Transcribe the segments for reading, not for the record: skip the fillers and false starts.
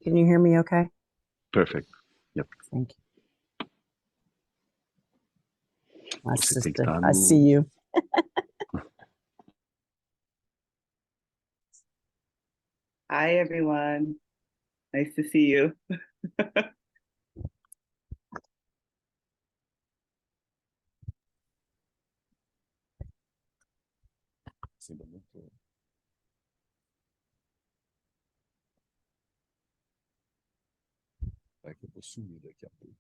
Can you hear me okay? Perfect. Yep. Thank you. My Você tem que sister, estar I see you. Hi, everyone. Nice to see you. É que eu vou sumir daqui a pouco.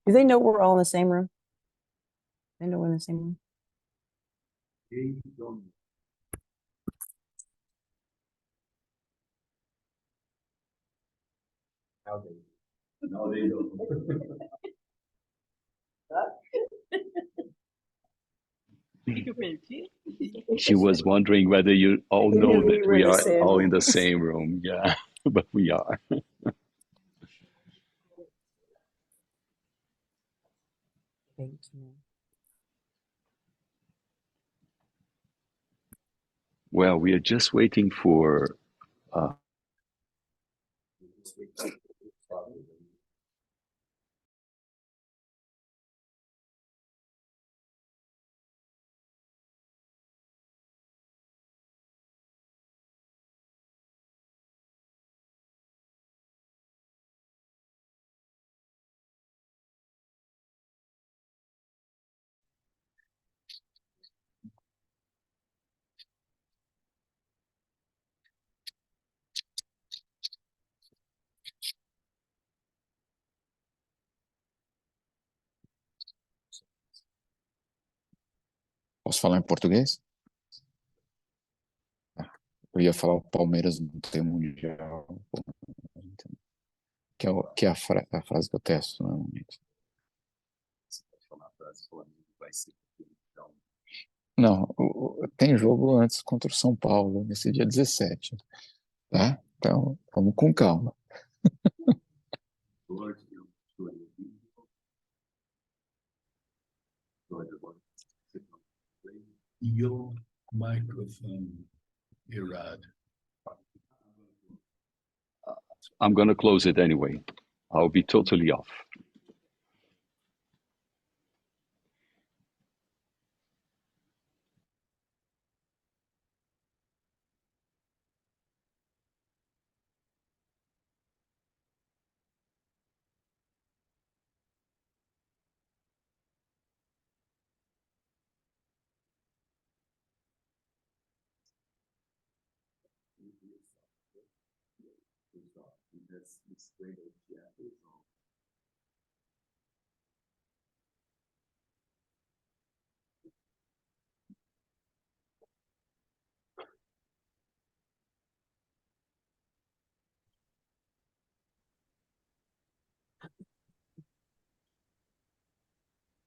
Do they know we're all in the same room? They know we're in the same room? No, they don't. She was wondering whether you all know that We're we in the are same all room. in the same room. Yeah, but we are. Thank you. Well, we are just waiting for Posso falar em português? Eu ia falar o Palmeiras não tem mundial. Que é a frase que eu testo normalmente. Não, tem jogo antes contra o São Paulo, nesse dia 17. Tá? Então, vamos com calma. Your microphone, Irad. I'm going to close it anyway. I'll be totally off.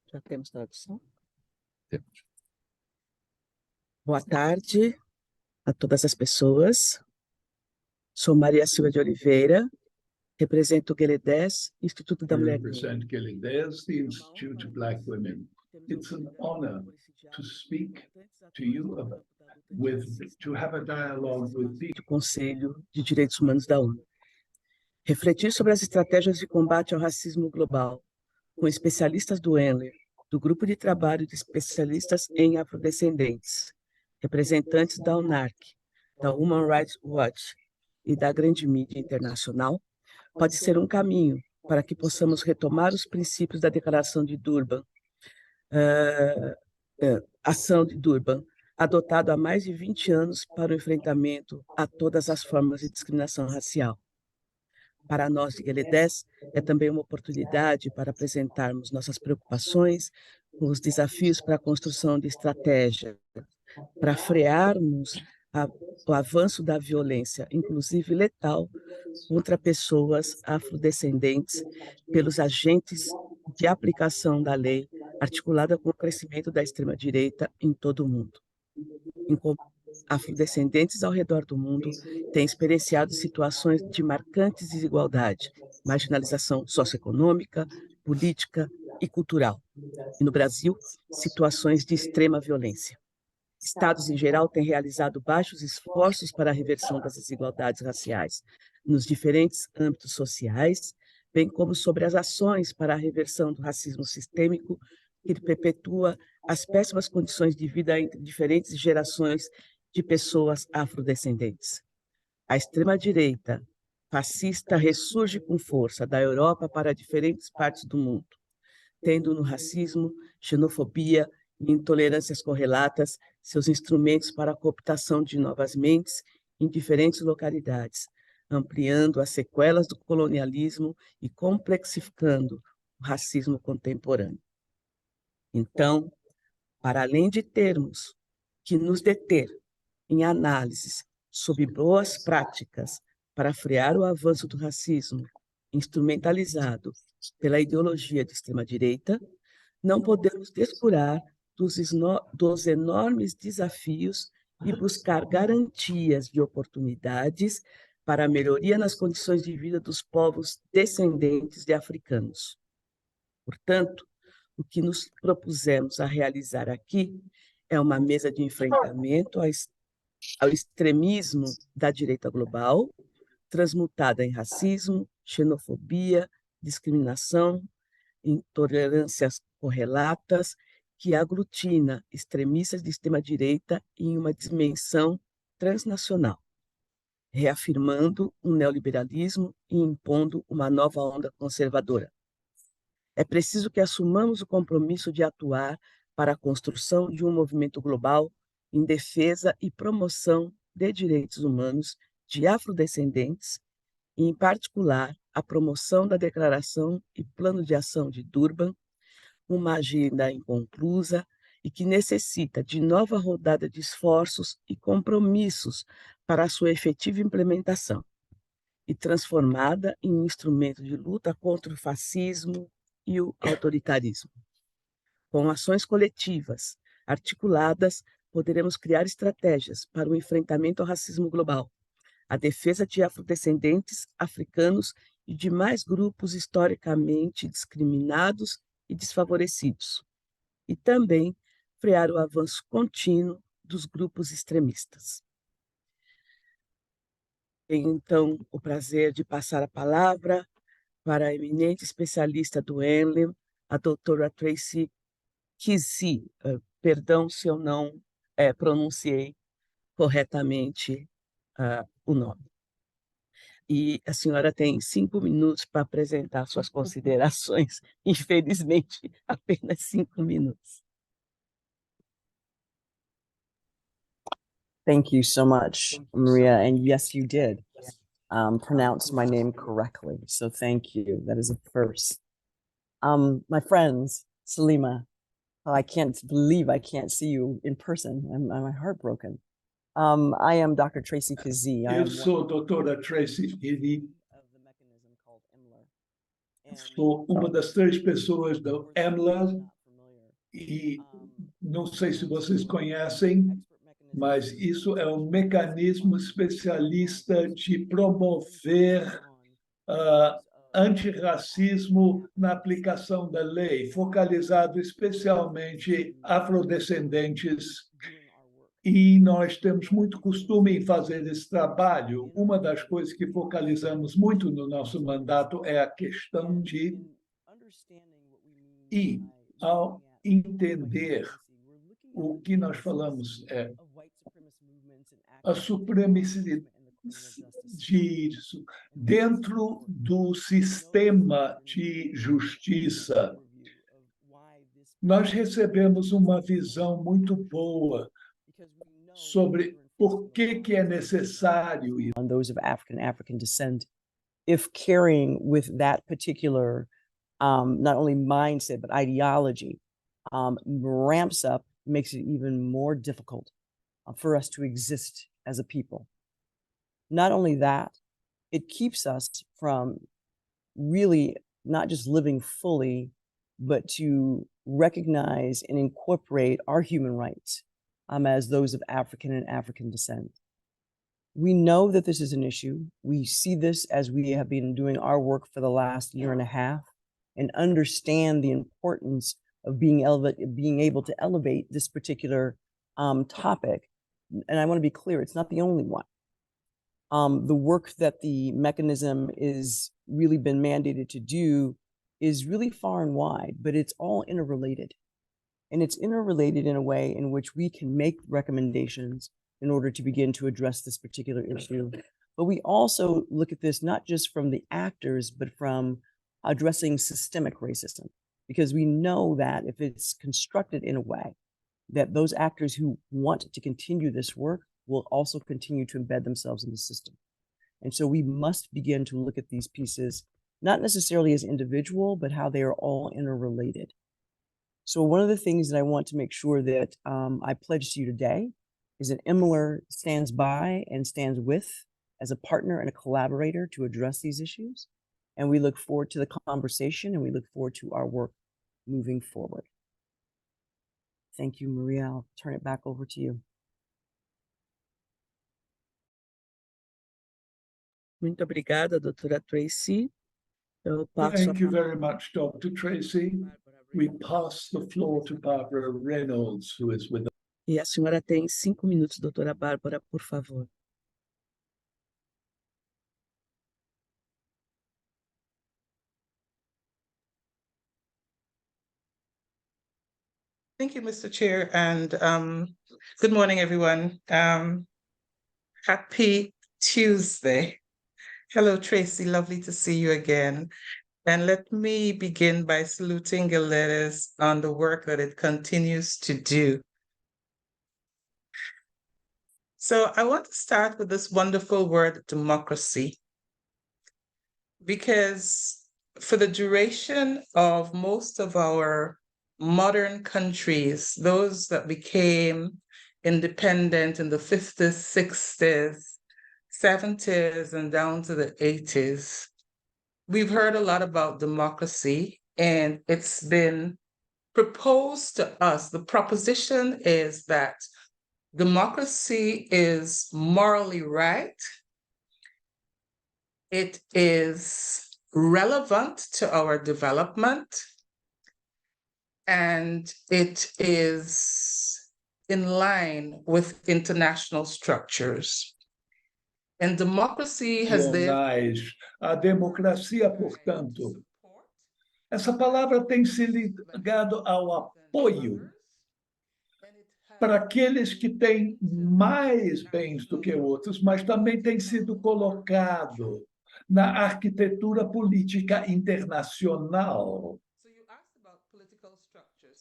Já temos tradução? Temos. Boa tarde a todas as pessoas. Sou Maria Sylvia de Oliveira, represento o Geledés, Instituto da I Mulher Negra. represent Geledés, the Institute of Black Women. It's an honor to speak to you to have a dialogue with people. Do Conselho de Direitos Humanos da ONU. Refletir sobre as estratégias de combate ao racismo global, com especialistas do ENLER, do Grupo de Trabalho de Especialistas em Afrodescendentes, representantes da UNARC, da Human Rights Watch e da grande mídia internacional, pode ser um caminho para que possamos retomar os princípios da Declaração de Durban, ação de Durban, adotado há mais de 20 anos para o enfrentamento a todas as formas de discriminação racial. Para nós de Geledés, é também uma oportunidade para apresentarmos nossas preocupações com os desafios para a construção de estratégia, para frearmos o avanço da violência, inclusive letal, contra pessoas afrodescendentes pelos agentes de aplicação da lei, articulada com o crescimento da extrema direita em todo o mundo. Afrodescendentes ao redor do mundo têm experienciado situações de marcante desigualdade, marginalização socioeconômica, política e cultural. E no Brasil, situações de extrema violência. Estados, em geral, têm realizado baixos esforços para a reversão das desigualdades raciais nos diferentes âmbitos sociais, bem como sobre as ações para a reversão do racismo sistêmico que perpetua as péssimas condições de vida entre diferentes gerações de pessoas afrodescendentes. A extrema-direita fascista ressurge com força da Europa para diferentes partes do mundo, tendo no racismo, xenofobia e intolerâncias correlatas seus instrumentos para a cooptação de novas mentes em diferentes localidades, ampliando as sequelas do colonialismo e complexificando o racismo contemporâneo. Então, para além de termos que nos deter em análises sobre boas práticas para frear o avanço do racismo instrumentalizado pela ideologia de extrema-direita, não podemos descurar dos enormes desafios e buscar garantias de oportunidades para a melhoria nas condições de vida dos povos descendentes de africanos. Portanto, o que nos propusemos a realizar aqui é uma mesa de enfrentamento ao extremismo da direita global, transmutada em racismo, xenofobia, discriminação, intolerâncias correlatas, que aglutina extremistas de extrema-direita em uma dimensão transnacional, reafirmando um neoliberalismo e impondo uma nova onda conservadora. É preciso que assumamos o compromisso de atuar para a construção de um movimento global em defesa e promoção de direitos humanos de afrodescendentes, e, em particular, a promoção da Declaração e Plano de Ação de Durban, uma agenda inconclusa e que necessita de nova rodada de esforços e compromissos para a sua efetiva implementação, e transformada em um instrumento de luta contra o fascismo e o autoritarismo. Com ações coletivas, articuladas, poderemos criar estratégias para o enfrentamento ao racismo global, a defesa de afrodescendentes, africanos e demais grupos historicamente discriminados e desfavorecidos, e também frear o avanço contínuo dos grupos extremistas. Tenho, então, o prazer de passar a palavra para a eminente especialista do ENLEM, a doutora Tracie L. Perdão se eu não pronunciei corretamente o nome. E a senhora tem 5 minutos para apresentar suas considerações. Infelizmente, apenas 5 minutos. Thank you so much, Maria. And yes, you did pronounce my name correctly. So thank you. That is a first. My friends, Salimah, I can't believe I can't see you in person. I'm heartbroken. I am Dr. Tracie L. Eu sou a doutora Tracie L. Sou uma das 3 pessoas do EMLA e não sei se vocês conhecem, mas isso é um mecanismo especialista de promover antirracismo na aplicação da lei, focalizado especialmente em afrodescendentes. E nós temos muito costume em fazer esse trabalho. Uma das coisas que focalizamos muito no nosso mandato é a questão de... E, ao entender o que nós falamos a supremacia dentro do sistema de justiça, nós recebemos uma visão muito boa sobre por que é necessário isso. On those of African descent, if carrying with that particular not only mindset but ideology ramps up, makes it even more difficult for us to exist as a people. Not only that, it keeps us from really not just living fully, but to recognize and incorporate our human rights as those of African and African descent. We know that this is an issue. We see this as we have been doing our work for the last year and a half and understand the importance of being able to elevate this particular topic. And I want to be clear, it's not the only one. The work that the mechanism is really been mandated to do is really far and wide, but it's all interrelated. And it's interrelated in a way in which we can make recommendations in order to begin to address this particular issue. But we also look at this not just from the actors, but from addressing systemic racism, because we know that if it's constructed in a way that those actors who want to continue this work will also continue to embed themselves in the system. And so we must begin to look at these pieces, not necessarily as individual, but how they are all interrelated. So one of the things that I want to make sure that I pledge to you today is that Emler stands by and stands with as a partner and a collaborator to address these issues. And we look forward to the conversation, and we look forward to our work moving forward. Thank you, Maria. I'll turn it back over to you. Muito obrigada, doutora Tracie. Eu passo Thank you very much, Dr. Tracie. We pass the floor to Barbara Reynolds, who is with us. E a senhora tem 5 minutos, doutora Bárbara, por favor. Thank you, Mr. Chair, and good morning, everyone. Happy Tuesday. Hello, Tracie, lovely to see you again. And let me begin by saluting Geledés on the work that it continues to do. So I want to start with this wonderful word, democracy, because for the duration of most of our modern countries, those that became independent in the 50s, 60s, 70s, and down to the 80s, we've heard a lot about democracy, and it's been proposed to us. The proposition is that democracy is morally right. It is relevant to our development, and it is in line with international structures. And democracy has A democracia, portanto, essa palavra tem se ligado ao apoio para aqueles que têm mais bens do que outros, mas também tem sido colocado na arquitetura política internacional.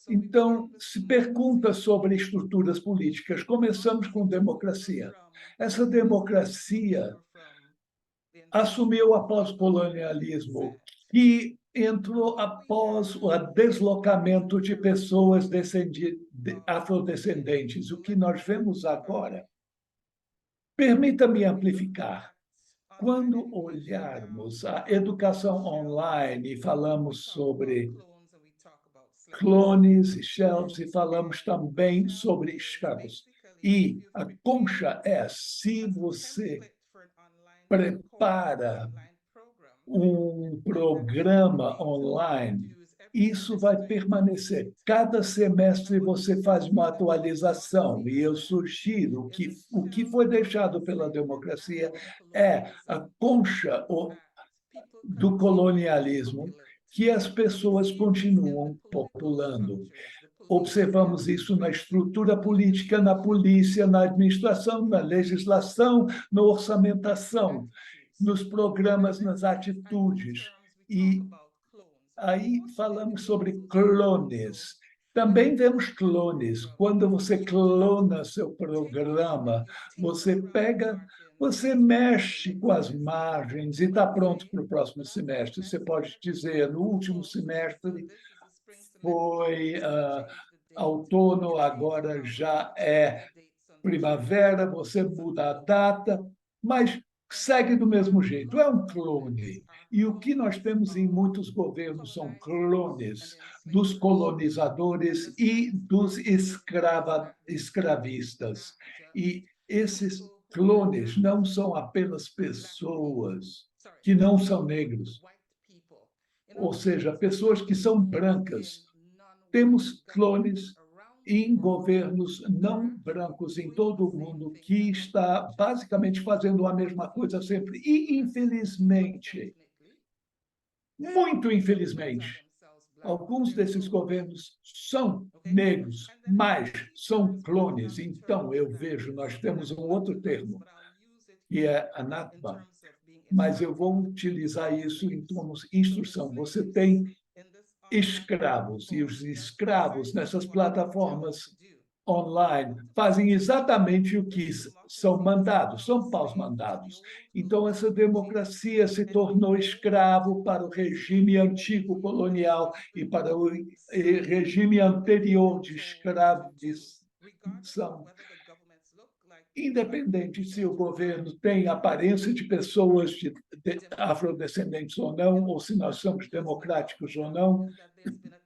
Então, se pergunta sobre estruturas políticas. Começamos com democracia. Essa democracia assumiu após o colonialismo, que entrou após o deslocamento de pessoas afrodescendentes. O que nós vemos agora, permita-me amplificar. Quando olharmos a educação online e falamos sobre clones e shelves e falamos também sobre escravos. E a concha é, se você prepara um programa online, isso vai permanecer. Cada semestre você faz uma atualização, e eu sugiro que o que foi deixado pela democracia é a concha do colonialismo, que as pessoas continuam populando. Observamos isso na estrutura política, na polícia, na administração, na legislação, na orçamentação, nos programas, nas atitudes. E aí falamos sobre clones. Também vemos clones. Quando você clona seu programa, você mexe com as margens e está pronto para o próximo semestre. Você pode dizer, no último semestre foi outono, agora já é primavera, você muda a data, mas segue do mesmo jeito, é um clone. E o que nós temos em muitos governos são clones dos colonizadores e dos escravistas. E esses clones não são apenas pessoas que não são negros ou seja, pessoas que são brancas. Temos clones em governos não brancos em todo o mundo que está basicamente fazendo a mesma coisa sempre. E, infelizmente, muito infelizmente, alguns desses governos são negros, mas são clones. Então, eu vejo, nós temos um outro termo, que é anatma, mas eu vou utilizar isso em termos de instrução. Você tem escravos, e os escravos nessas plataformas online fazem exatamente o que são mandados, são paus mandados. Então, essa democracia se tornou escravo para o regime antigo colonial e para o regime anterior de escravização. Independente se o governo tem aparência de pessoas de afrodescendentes ou não, ou se nós somos democráticos ou não,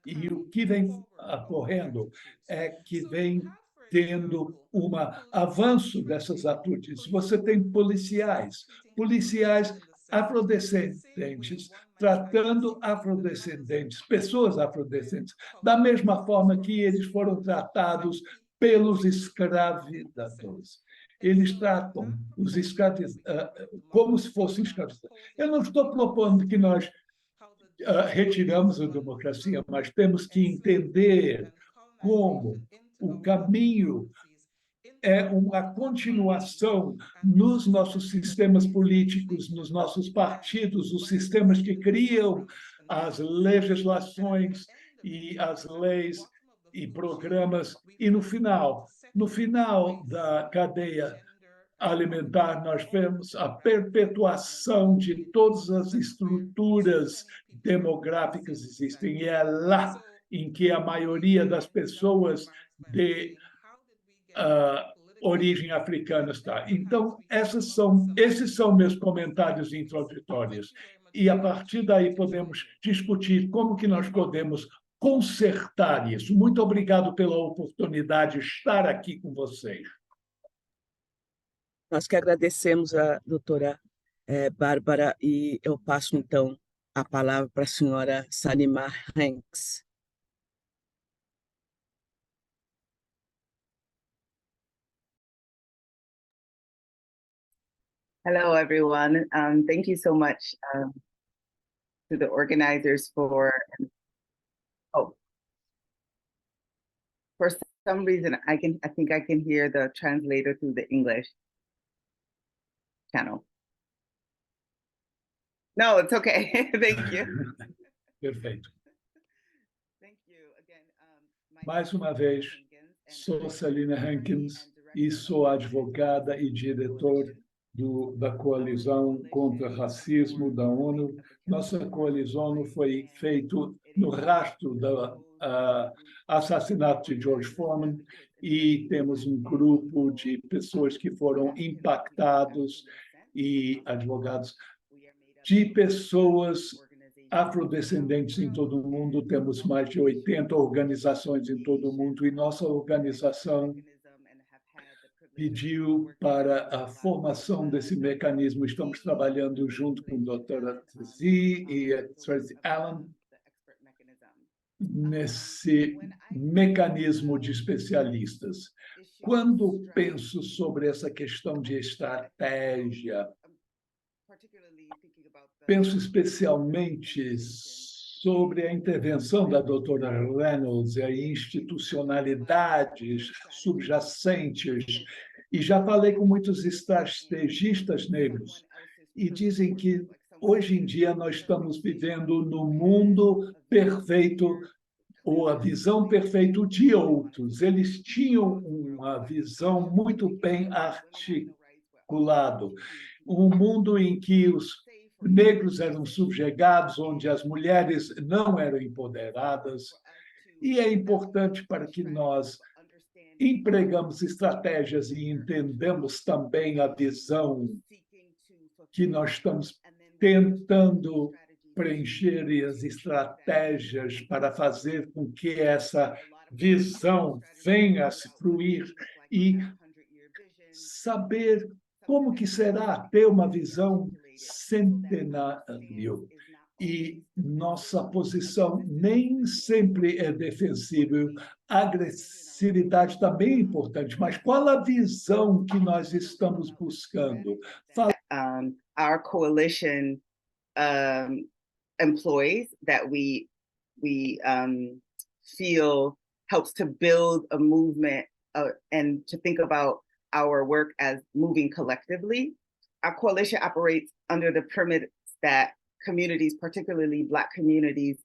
e o que vem ocorrendo é que vem tendo um avanço dessas atitudes. Você tem policiais afrodescendentes, tratando afrodescendentes, pessoas afrodescendentes, da mesma forma que eles foram tratados pelos escravizadores. Eles tratam os escravos como se fossem escravos. Eu não estou propondo que nós retiramos a democracia, mas temos que entender como o caminho é uma continuação nos nossos sistemas políticos, nos nossos partidos, os sistemas que criam as legislações e as leis e programas. E no final da cadeia alimentar, nós vemos a perpetuação de todas as estruturas demográficas que existem. E é lá em que a maioria das pessoas de origem africana está. Então, esses são meus comentários introdutórios. E, a partir daí, podemos discutir como que nós podemos consertar isso. Muito obrigado pela oportunidade de estar aqui com vocês. Nós que agradecemos a doutora Bárbara, e eu passo, então, a palavra para a senhora Salimah Hankins. Hello, everyone. Thank you so much to the organizers for some reason, I think I can hear the translator through the English channel. No, it's okay. Thank you. Perfeito. Thank you again. Mais uma vez, sou Salimah Hankins e sou advogada e diretor da Coalizão contra Racismo da ONU. Nossa coalizão foi feita no rastro do assassinato de George Foreman, e temos um grupo de pessoas que foram impactados e advogados de pessoas afrodescendentes em todo o mundo. Temos mais de 80 organizações em todo o mundo, e nossa organização pediu para a formação desse mecanismo. Estamos trabalhando junto com a doutora Tracie e a Tracie L nesse mecanismo de especialistas. Quando penso sobre essa questão de estratégia, penso especialmente sobre a intervenção da doutora Reynolds e as institucionalidades subjacentes. E já falei com muitos estrategistas negros, e dizem que hoje em dia nós estamos vivendo no mundo perfeito, ou a visão perfeita de outros. Eles tinham uma visão muito bem articulada. Um mundo em que os negros eram subjugados, onde as mulheres não eram empoderadas. E é importante para que nós empregamos estratégias e entendamos também a visão que nós estamos tentando preencher, e as estratégias para fazer com que essa visão venha a se fruir, e saber como que será ter uma visão centenário. E nossa posição nem sempre é defensiva. Agressividade também é importante, mas qual a visão que nós estamos buscando? Our coalition employs that we feel helps to build a movement and to think about our work as moving collectively. Our coalition operates under the premise that communities, particularly Black communities,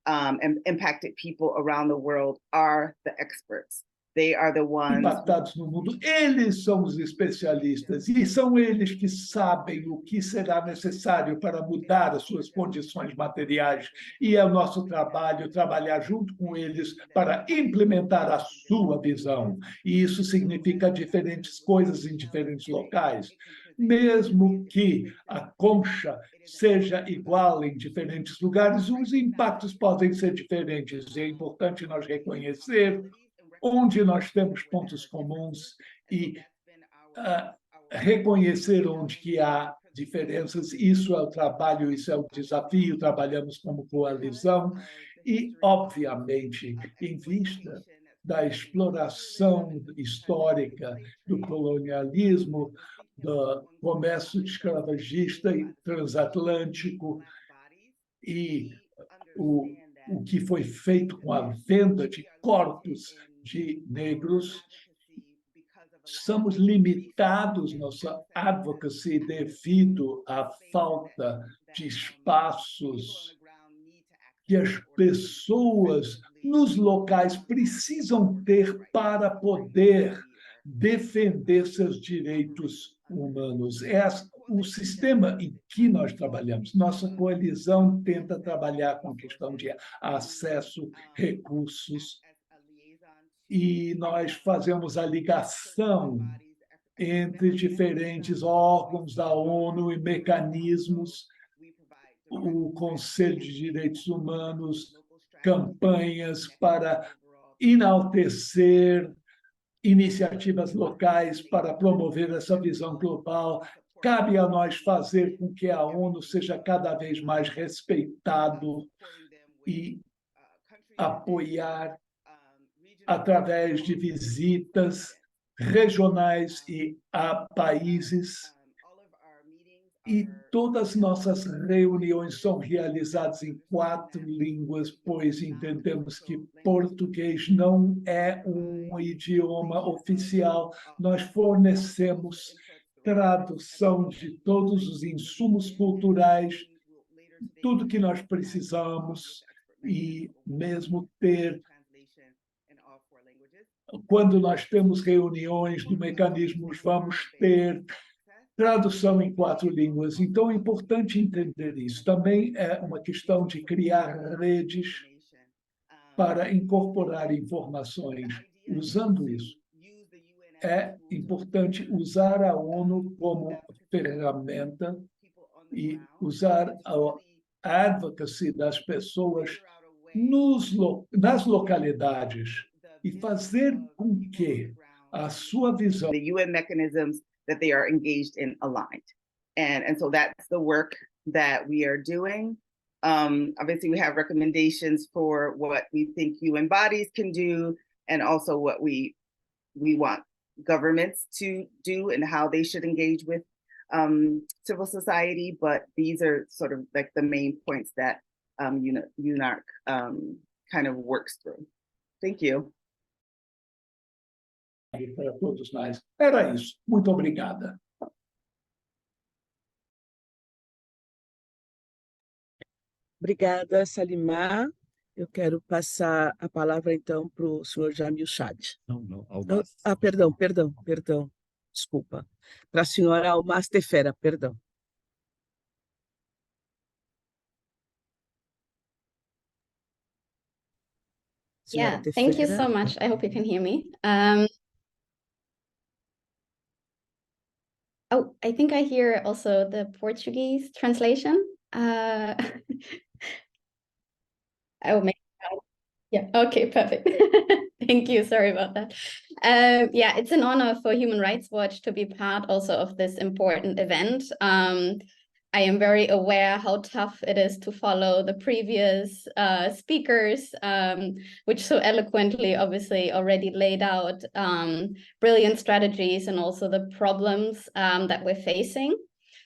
and impacted people around the world are the experts. They are the ones impactados no mundo. Eles são os especialistas e são eles que sabem o que será necessário para mudar as suas condições materiais. E é o nosso trabalho trabalhar junto com eles para implementar a sua visão. E isso significa diferentes coisas em diferentes locais. Mesmo que a concha seja igual em diferentes lugares, os impactos podem ser diferentes. E é importante nós reconhecer onde nós temos pontos comuns e reconhecer onde que há diferenças. Isso é o trabalho, isso é o desafio. Trabalhamos como coalizão e, obviamente, em vista da exploração histórica do colonialismo, do comércio escravagista e transatlântico e o que foi feito com a venda de corpos de negros, somos limitados nossa advocacy devido à falta de espaços que as pessoas nos locais precisam ter para poder defender seus direitos humanos. É o sistema em que nós trabalhamos. Nossa coalizão tenta trabalhar com a questão de acesso, recursos, e nós fazemos a ligação entre diferentes órgãos da ONU e mecanismos, o Conselho de Direitos Humanos, campanhas para enaltecer iniciativas locais para promover essa visão global. Cabe a nós fazer com que a ONU seja cada vez mais respeitado e apoiar através de visitas regionais e a países. E todas nossas reuniões são realizadas em 4 línguas, pois entendemos que português não é um idioma oficial. Nós fornecemos tradução de todos os insumos culturais, tudo que nós precisamos, e mesmo ter, quando nós temos reuniões do mecanismo, vamos ter tradução em 4 línguas. Então, é importante entender isso. Também é uma questão de criar redes para incorporar informações. Usando isso, é importante usar a ONU como ferramenta e usar a advocacy das pessoas nas localidades e fazer com que a sua visão... The UN mechanisms that they are engaged in aligned. And so that's the work that we are doing. Obviously, we have recommendations for what we think UN bodies can do, and also what we want governments to do and how they should engage with civil society. But these are sort of like the main points that UNARC kind of works through. Thank you. Para todos nós. Era isso. Muito obrigada. Obrigada, Salimah. Eu quero passar a palavra, então, para o senhor Jamil Chade. Perdão. Desculpa. Para a senhora Almas Tefera, perdão. Yeah, thank you so much. I hope you can hear me. Oh, I think I hear also the Portuguese translation. Oh, yeah, okay, perfect. Thank you. Sorry about that. Yeah, it's an honor for Human Rights Watch to be part also of this important event. I am very aware how tough it is to follow the previous speakers, which so eloquently, obviously, already laid out brilliant strategies and also the problems that we're facing.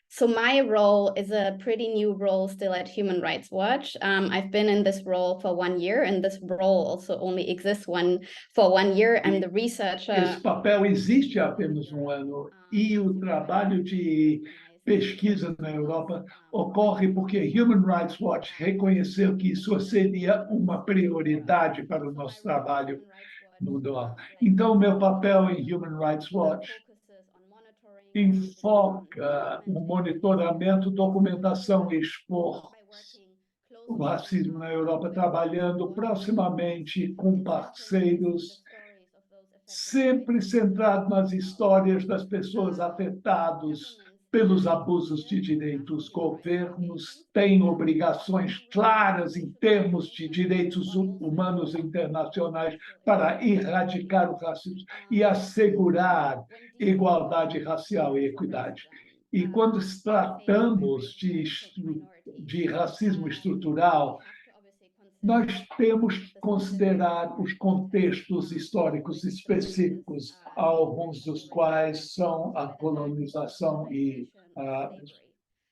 So my role is a pretty new role still at Human Rights Watch. I've been in this role for 1 year, and this role also only exists for 1 year. I'm the researcher. Esse papel existe há apenas um ano, e o trabalho de pesquisa na Europa ocorre porque Human Rights Watch reconheceu que isso seria uma prioridade para o nosso trabalho mundial. Então, o meu papel em Human Rights Watch enfoca o monitoramento, documentação e expor o racismo na Europa, trabalhando proximamente com parceiros, sempre centrado nas histórias das pessoas afetadas pelos abusos de direitos. Os governos têm obrigações claras em termos de direitos humanos internacionais para erradicar o racismo e assegurar igualdade racial e equidade. E quando tratamos de racismo estrutural, nós temos que considerar os contextos históricos específicos, alguns dos quais são a colonização e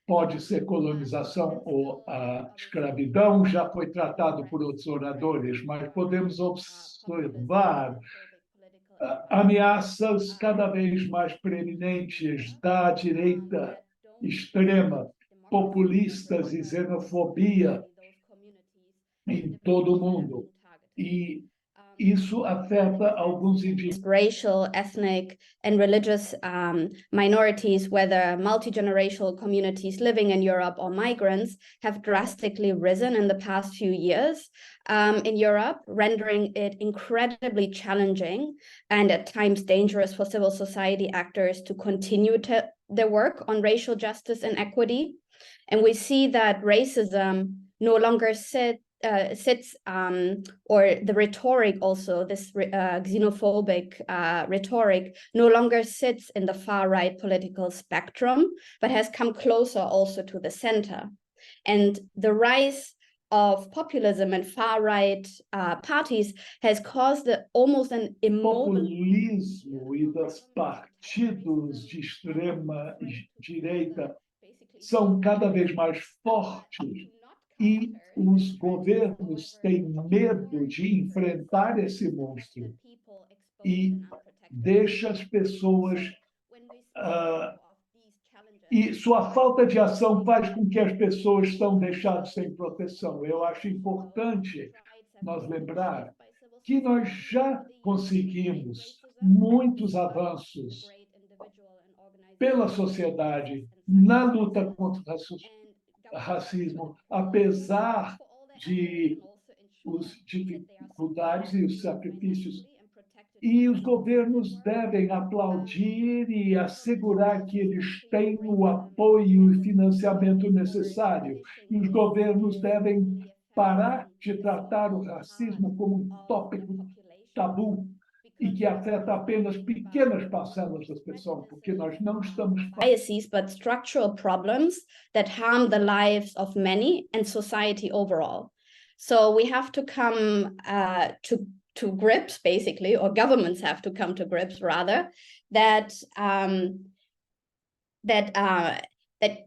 pode ser colonização ou a escravidão, já foi tratado por outros oradores, mas podemos observar ameaças cada vez mais preeminentes da direita extrema, populistas e xenofobia em todo o mundo. E isso afeta alguns indígenas. Racial, ethnic, and religious minorities, whether multi-generational communities living in Europe or migrants, have drastically risen in the past few years in Europe, rendering it incredibly challenging and at times dangerous for civil society actors to continue their work on racial justice and equity. And we see that racism no longer sits, or the rhetoric also, this xenophobic rhetoric no longer sits in the far-right political spectrum, but has come closer also to the center. And the rise of populism and far-right parties has caused almost an populismo e dos partidos de extrema direita são cada vez mais fortes e os governos têm medo de enfrentar esse monstro e deixa as pessoas e sua falta de ação faz com que as pessoas estão deixadas sem proteção. Eu acho importante nós lembrar que nós já conseguimos muitos avanços pela sociedade na luta contra o racismo, apesar de as dificuldades e os sacrifícios. E os governos devem aplaudir e assegurar que eles têm o apoio e financiamento necessário. E os governos devem parar de tratar o racismo como um tópico tabu e que afeta apenas pequenas parcelas das pessoas, porque nós não estamos biases, but structural problems that harm the lives of many and society overall. So we have to come to grips, basically, or governments have to come to grips, rather, that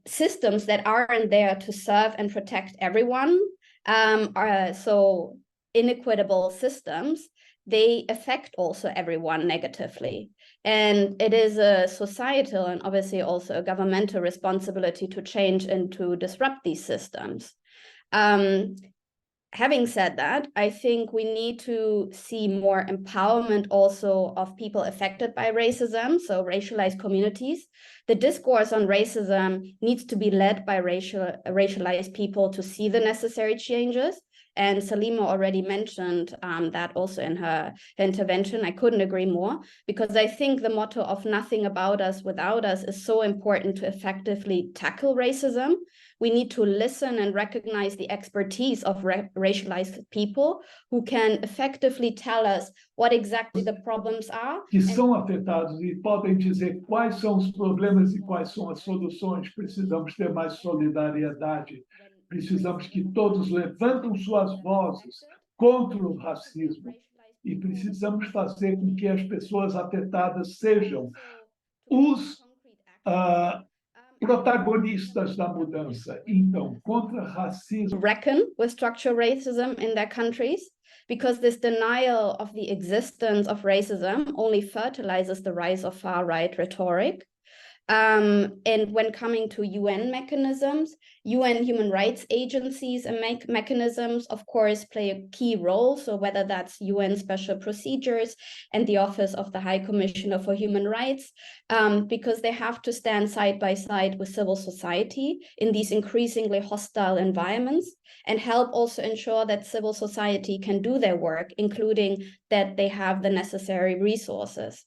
systems that aren't there to serve and protect everyone are so inequitable systems. They affect also everyone negatively. And it is a societal and obviously also a governmental responsibility to change and to disrupt these systems. Having said that, I think we need to see more empowerment also of people affected by racism, so racialized communities. The discourse on racism needs to be led by racialized people to see the necessary changes. And Salimah already mentioned that also in her intervention. I couldn't agree more, because I think the motto of nothing about us without us is so important to effectively tackle racism. We need to listen and recognize the expertise of racialized people who can effectively tell us what exactly the problems are. Que são afetados e podem dizer quais são os problemas e quais são as soluções. Precisamos ter mais solidariedade. Precisamos que todos levantem suas vozes contra o racismo. E precisamos fazer com que as pessoas afetadas sejam os protagonistas da mudança. Então, contra racismo. Reckon with structural racism in their countries, because this denial of the existence of racism only fertilizes the rise of far-right rhetoric. And when coming to UN mechanisms, UN human rights agencies and mechanisms, of course, play a key role. So whether that's UN special procedures and the Office of the High Commissioner for Human Rights, because they have to stand side by side with civil society in these increasingly hostile environments, and help also ensure that civil society can do their work, including that they have the necessary resources.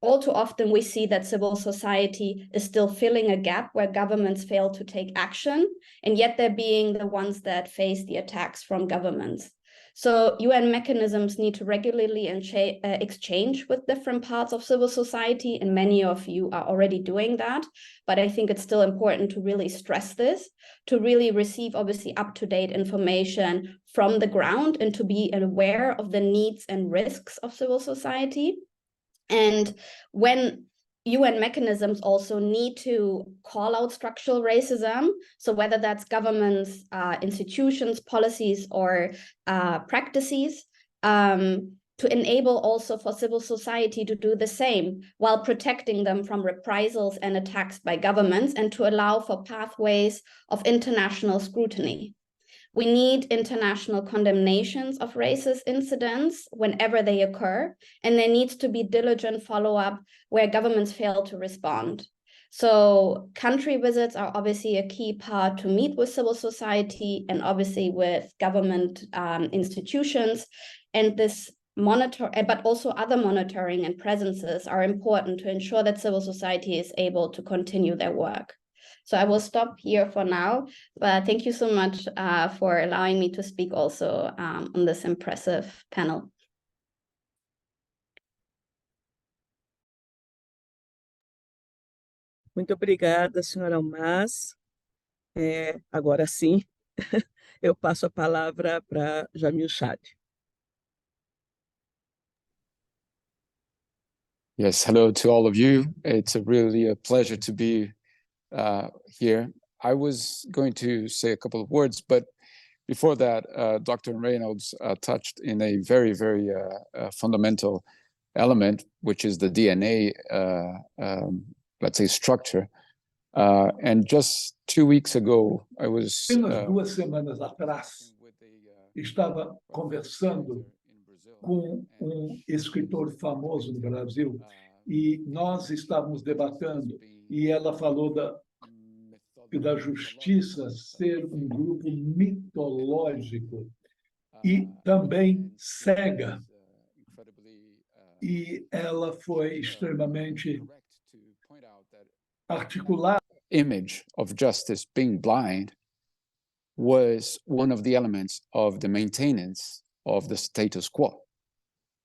All too often, we see that civil society is still filling a gap where governments fail to take action, and yet they're being the ones that face the attacks from governments. So UN mechanisms need to regularly exchange with different parts of civil society, and many of you are already doing that. But I think it's still important to really stress this, to really receive, obviously, up-to-date information from the ground and to be aware of the needs and risks of civil society. And when UN mechanisms also need to call out structural racism, so whether that's governments, institutions, policies, or practices, to enable also for civil society to do the same while protecting them from reprisals and attacks by governments, and to allow for pathways of international scrutiny. We need international condemnations of racist incidents whenever they occur, and there needs to be diligent follow-up where governments fail to respond. So country visits are obviously a key part to meet with civil society and obviously with government institutions, and this but also other monitoring and presences are important to ensure that civil society is able to continue their work. So I will stop here for now, but thank you so much for allowing me to speak also on this impressive panel. Muito obrigada, senhora Almaz. Agora sim, eu passo a palavra para Jamil Chade. Yes, hello to all of you. It's really a pleasure to be here. I was going to say a couple of words, but before that, Dr. Reynolds touched in a very, very fundamental element, which is the DNA, let's say, structure. And just 2 weeks ago, I was... Apenas 2 semanas atrás, estava conversando com escritor famoso no Brasil, e nós estávamos debatendo, e ela falou da justiça ser um grupo mitológico e também cega. E ela foi extremamente articulada. Image of justice being blind was one of the elements of the maintenance of the status quo.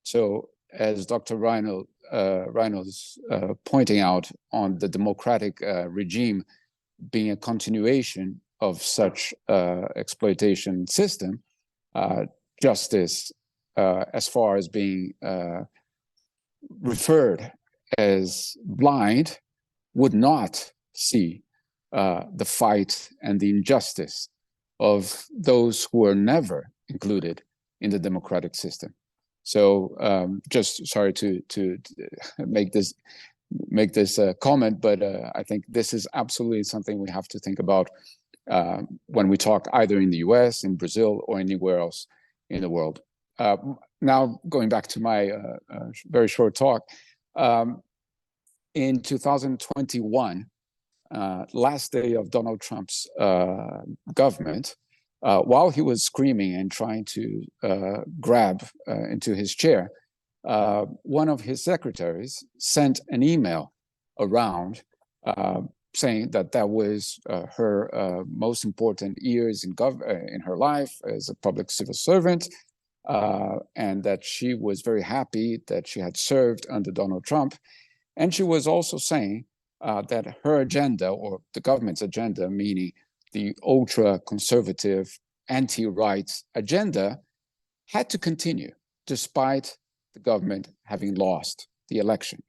So, as Dr. Reynolds pointing out on the democratic regime being a continuation of such exploitation system, justice, as far as being referred as blind, would not see the fight and the injustice of those who are never included in the democratic system. So just sorry to make this comment, but I think this is absolutely something we have to think about when we talk either in the US, in Brazil, or anywhere else in the world. Now, going back to my very short talk, in 2021, last day of Donald Trump's government, while he was screaming and trying to grab into his chair, one of his secretaries sent an email around saying that that was her most important years in her life as a public civil servant, and that she was very happy that she had served under Donald Trump. And she was also saying that her agenda, or the government's agenda, meaning the ultra-conservative, anti-rights agenda, had to continue despite the government having lost the election.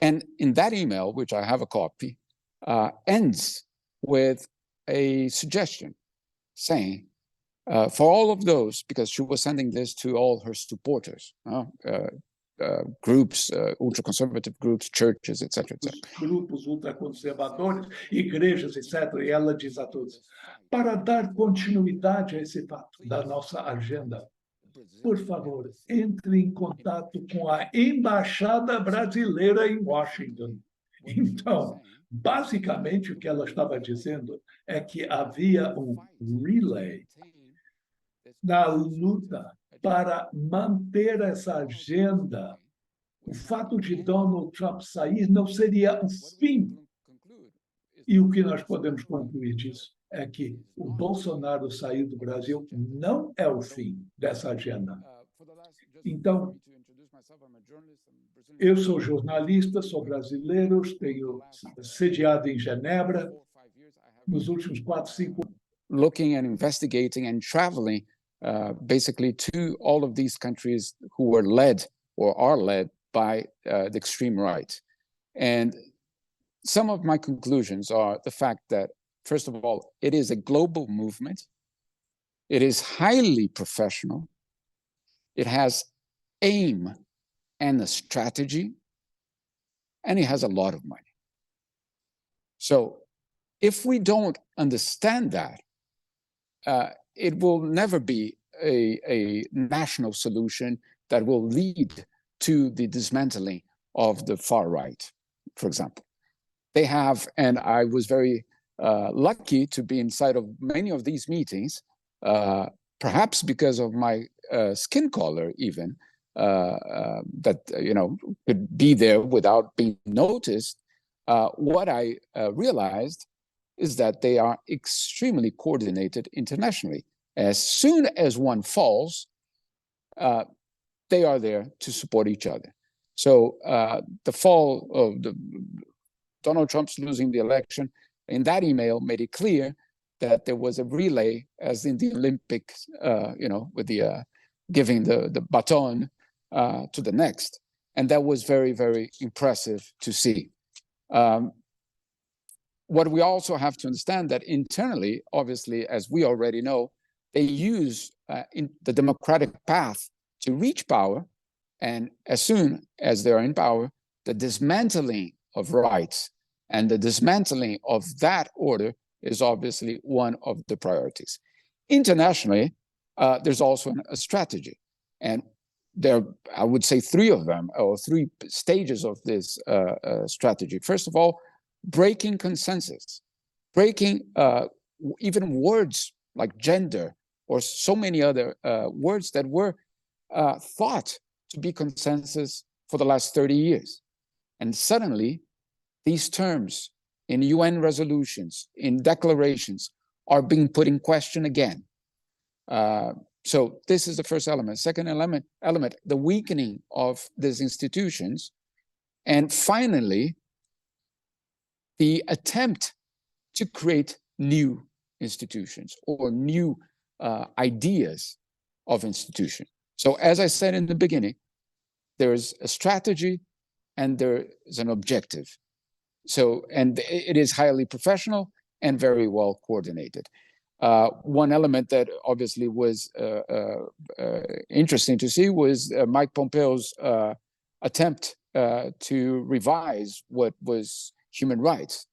And in that email, which I have a copy, ends with a suggestion saying, for all of those, because she was sending this to all her supporters, groups, ultra-conservative groups, churches, etc., etc. Grupos ultraconservadores, igrejas, etc. E ela diz a todos, para dar continuidade a esse fato da nossa agenda, por favor, entre em contato com a Embaixada Brasileira em Washington. Então, basicamente, o que ela estava dizendo é que havia um relay na luta para manter essa agenda. O fato de Donald Trump sair não seria o fim. E o que nós podemos concluir disso é que o Bolsonaro sair do Brasil não é o fim dessa agenda. Então, eu sou jornalista, sou brasileiro, tenho sediado em Genebra nos últimos 4, 5 anos. Looking and investigating and traveling basically to all of these countries who were led or are led by the extreme right. And some of my conclusions are the fact that, first of all, it is a global movement. It is highly professional. It has aim and a strategy, and it has a lot of money. So if we don't understand that, it will never be a national solution that will lead to the dismantling of the far right, for example. They have, and I was very lucky to be inside of many of these meetings, perhaps because of my skin color even, that, could be there without being noticed. What I realized is that they are extremely coordinated internationally. As soon as one falls, they are there to support each other. So the fall of Donald Trump's losing the election, in that email made it clear that there was a relay, as in the Olympics, with the giving the baton to the next. And that was very, very impressive to see. What we also have to understand that internally, obviously, as we already know, they use in the democratic path to reach power. And as soon as they are in power, the dismantling of rights and the dismantling of that order is obviously one of the priorities. Internationally, there's also a strategy. And there, I would say, 3 of them, or 3 stages of this strategy. First of all, breaking consensus, breaking even words like gender or so many other words that were thought to be consensus for the last 30 years. And suddenly, these terms in UN resolutions, in declarations, are being put in question again. So this is the first element. Second element, the weakening of these institutions. And finally, the attempt to create new institutions or new ideas of institution. So as I said in the beginning, there is a strategy and there is an objective. So, and it is highly professional and very well coordinated. One element that obviously was interesting to see was Mike Pompeo's attempt to revise what was human rights.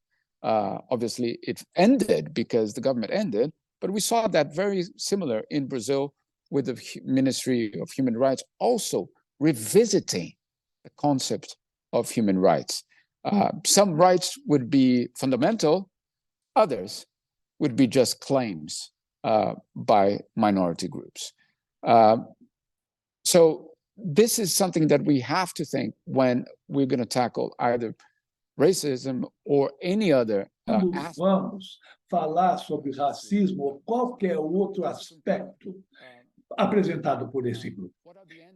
Obviously, it ended because the government ended, but we saw that very similar in Brazil with the Ministry of Human Rights also revisiting the concept of human rights. Some rights would be fundamental, others would be just claims by minority groups. So this is something that we have to think when we're going to tackle either racism or any other aspect. Vamos falar sobre racismo ou qualquer outro aspecto apresentado por esse grupo.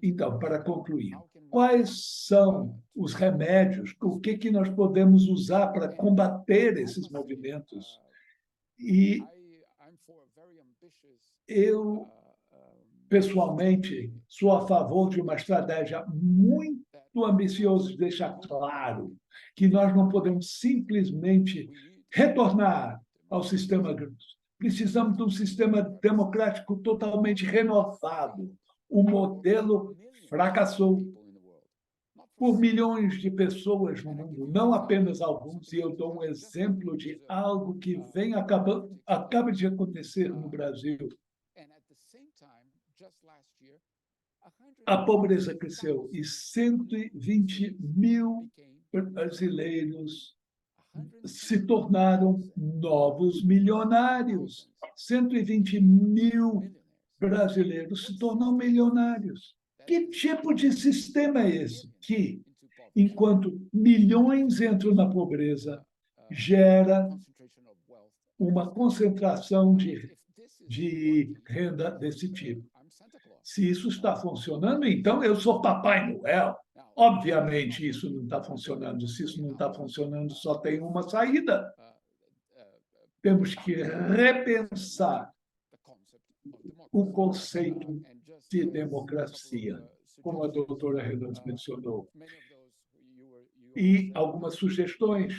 Então, para concluir, quais são os remédios, o que nós podemos usar para combater esses movimentos? E eu, pessoalmente, sou a favor de uma estratégia muito ambiciosa de deixar claro que nós não podemos simplesmente retornar ao sistema. Precisamos de um sistema democrático totalmente renovado. O modelo fracassou por milhões de pessoas no mundo, não apenas alguns, e eu dou um exemplo de algo que acaba de acontecer no Brasil. A pobreza cresceu e 120 mil brasileiros se tornaram novos milionários. 120 mil brasileiros se tornam milionários. Que tipo de sistema é esse? Que, enquanto milhões entram na pobreza, gera uma concentração de renda desse tipo. Se isso está funcionando, então eu sou Papai Noel. Obviamente, isso não está funcionando. Se isso não está funcionando, só tem uma saída. Temos que repensar o conceito de democracia, como a doutora Redonda mencionou. E algumas sugestões.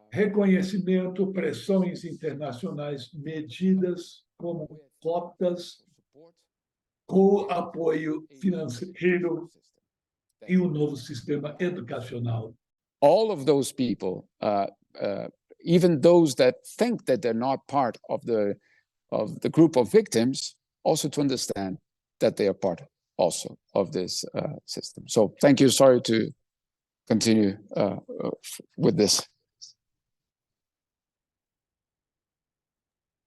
Reconhecimento, pressões internacionais, medidas como cotas, com apoio financeiro e um novo sistema educacional. All of those people, even those that think that they're not part of the group of victims, also to understand that they are part also of this system. So thank you. Sorry to continue with this.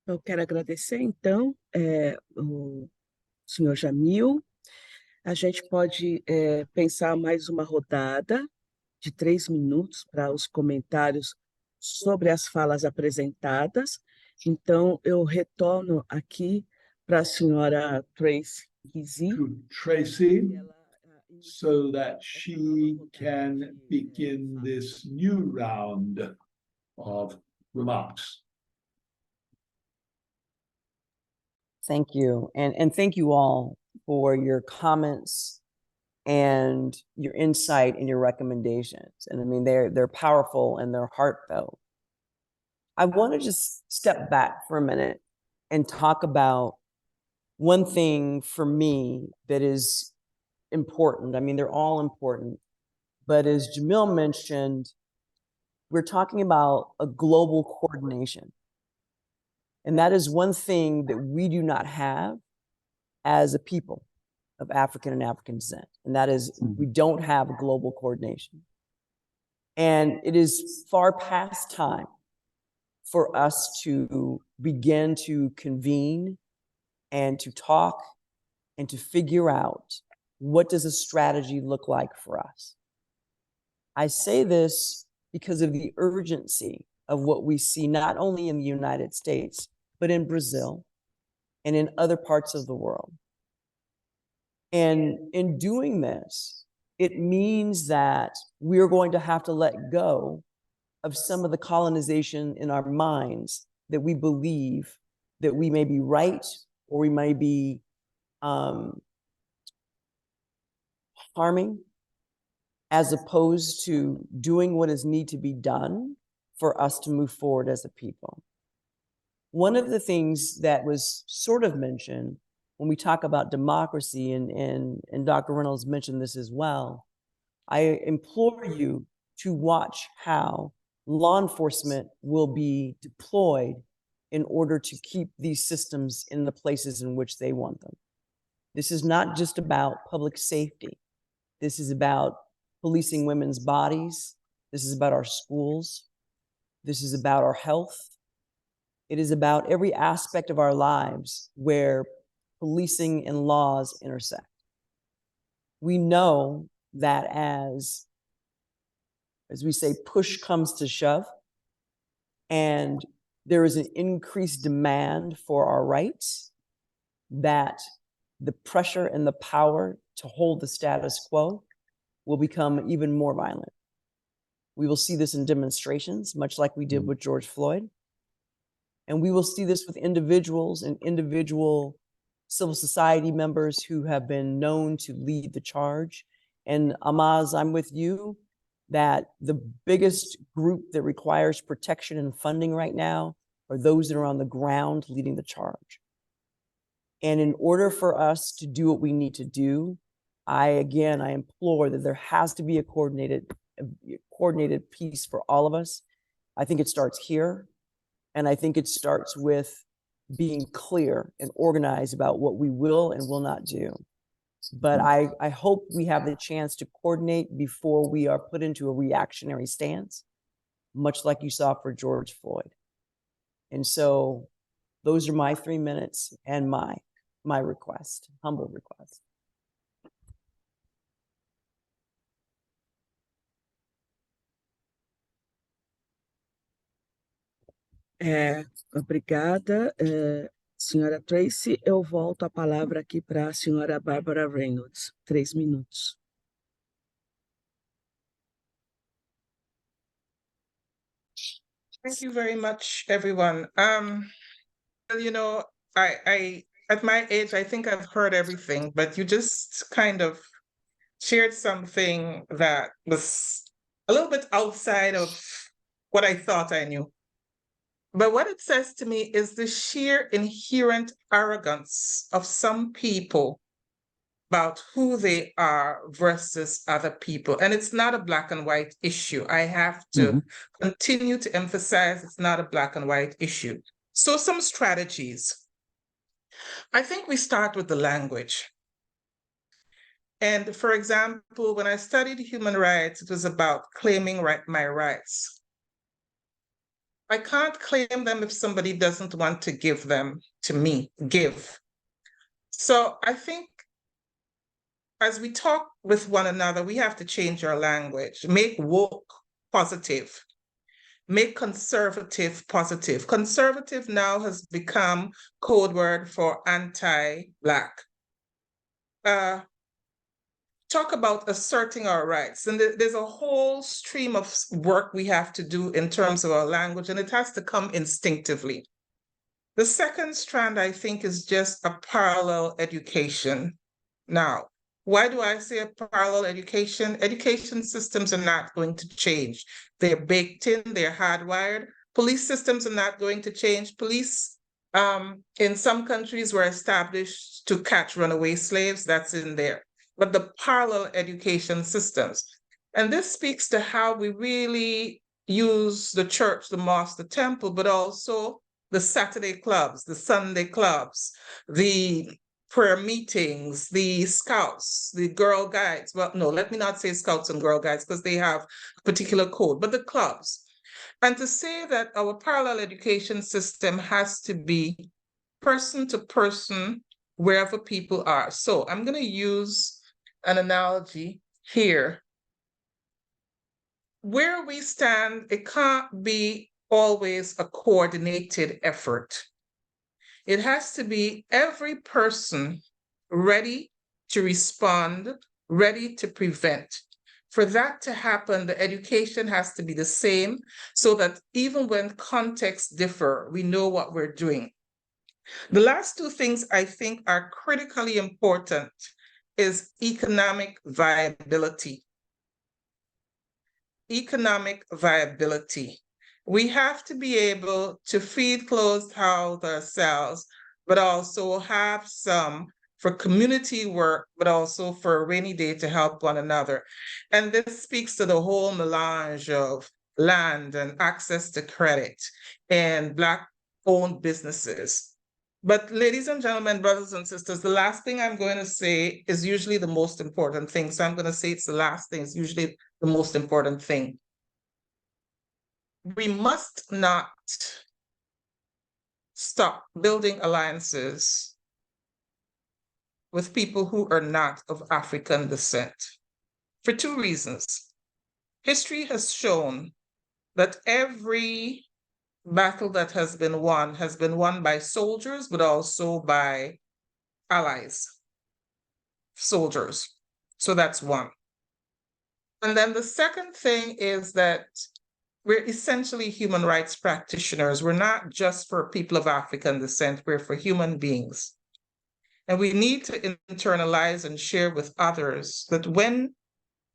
Eu quero agradecer, então, o senhor Jamil. A gente pode pensar mais uma rodada de 3 minutos para os comentários sobre as falas apresentadas. Então, eu retorno aqui para a senhora Tracie so that she can begin this new round of remarks. Thank you. And thank you all for your comments and your insight and your recommendations. And I mean, they're powerful and they're heartfelt. I want to just step back for a minute and talk about one thing for me that is important. I mean, they're all important, but as Jamil mentioned, we're talking about a global coordination. And that is one thing that we do not have as a people of African and African descent. And that is, we don't have a global coordination. And it is far past time for us to begin to convene and to talk and to figure out, what does a strategy look like for us? I say this because of the urgency of what we see, not only in the United States, but in Brazil and in other parts of the world. And in doing this, it means that we're going to have to let go of some of the colonization in our minds that we believe that we may be right or we may be harming, as opposed to doing what is need to be done for us to move forward as a people. One of the things that was sort of mentioned when we talk about democracy, and Dr. Reynolds mentioned this as well, I implore you to watch how law enforcement will be deployed in order to keep these systems in the places in which they want them. This is not just about public safety. This is about policing women's bodies. This is about our schools. This is about our health. It is about every aspect of our lives where policing and laws intersect. We know that as we say, push comes to shove, and there is an increased demand for our rights, that the pressure and the power to hold the status quo will become even more violent. We will see this in demonstrations, much like we did with George Floyd. And we will see this with individuals and individual civil society members who have been known to lead the charge. And Amaz, I'm with you that the biggest group that requires protection and funding right now are those that are on the ground leading the charge. And in order for us to do what we need to do, I implore that there has to be a coordinated piece for all of us. I think it starts here. And I think it starts with being clear and organized about what we will and will not do. But I hope we have the chance to coordinate before we are put into a reactionary stance, much like you saw for George Floyd. And so those are my 3 minutes and my request, humble request. Obrigada, senhora Tracie. Eu volto a palavra aqui para a senhora Bárbara Reynolds. 3 minutos. Thank you very much, everyone. You know, I at my age, I think I've heard everything, but you just kind of shared something that was a little bit outside of what I thought I knew. But what it says to me is the sheer inherent arrogance of some people about who they are versus other people. And it's not a black and white issue. I have to continue to emphasize it's not a black and white issue. So some strategies. I think we start with the language. And for example, when I studied human rights, it was about claiming my rights. I can't claim them if somebody doesn't want to give them to me, So I think as we talk with one another, we have to change our language, make woke positive, make conservative positive. Conservative now has become code word for anti-Black. Talk about asserting our rights. And there's a whole stream of work we have to do in terms of our language, and it has to come instinctively. The second strand, I think, is just a parallel education. Now, why do I say a parallel education? Education systems are not going to change. They're baked in, they're hardwired. Police systems are not going to change. Police in some countries were established to catch runaway slaves, that's in there. But the parallel education systems. And this speaks to how we really use the church, the mosque, the temple, but also the Saturday clubs, the Sunday clubs, the prayer meetings, the scouts, the Girl Guides. Well, no, let me not say scouts and Girl Guides because they have a particular code, but the clubs. And to say that our parallel education system has to be person to person, wherever people are. So I'm going to use an analogy here. Where we stand, it can't be always a coordinated effort. It has to be every person ready to respond, ready to prevent. For that to happen, the education has to be the same so that even when contexts differ, we know what we're doing. The last two things I think are critically important is economic viability. Economic viability. We have to be able to feed, clothe, house ourselves, but also have some for community work, but also for a rainy day to help one another. And this speaks to the whole melange of land and access to credit and Black-owned businesses. But ladies and gentlemen, brothers and sisters, the last thing I'm going to say is usually the most important thing. So I'm going to say it's the last thing, it's usually the most important thing. We must not stop building alliances with people who are not of African descent for two reasons. History has shown that every battle that has been won by soldiers, but also by allies, soldiers. So that's one. And then the second thing is that we're essentially human rights practitioners. We're not just for people of African descent, we're for human beings. And we need to internalize and share with others that when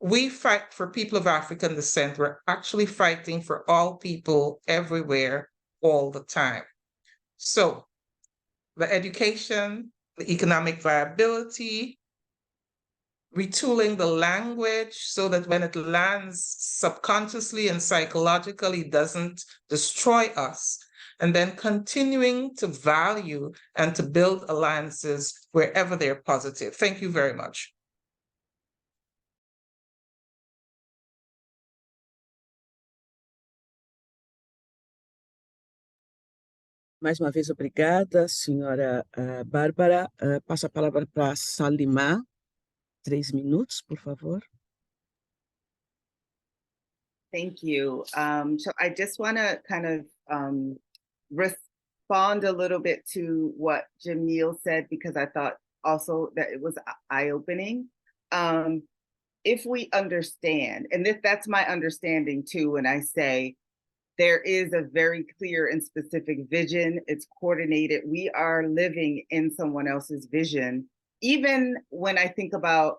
we fight for people of African descent, we're actually fighting for all people everywhere, all the time. So the education, the economic viability, retooling the language so that when it lands subconsciously and psychologically doesn't destroy us, and then continuing to value and to build alliances wherever they're positive. Thank you very much. Mais uma vez, obrigada, senhora Bárbara. Passo a palavra para Salimah. 3 minutos, por favor. Thank you. So I just want to kind of respond a little bit to what Jamil said, because I thought also that it was eye-opening. If we understand, and that's my understanding too, when I say there is a very clear and specific vision, it's coordinated, we are living in someone else's vision. Even when I think about,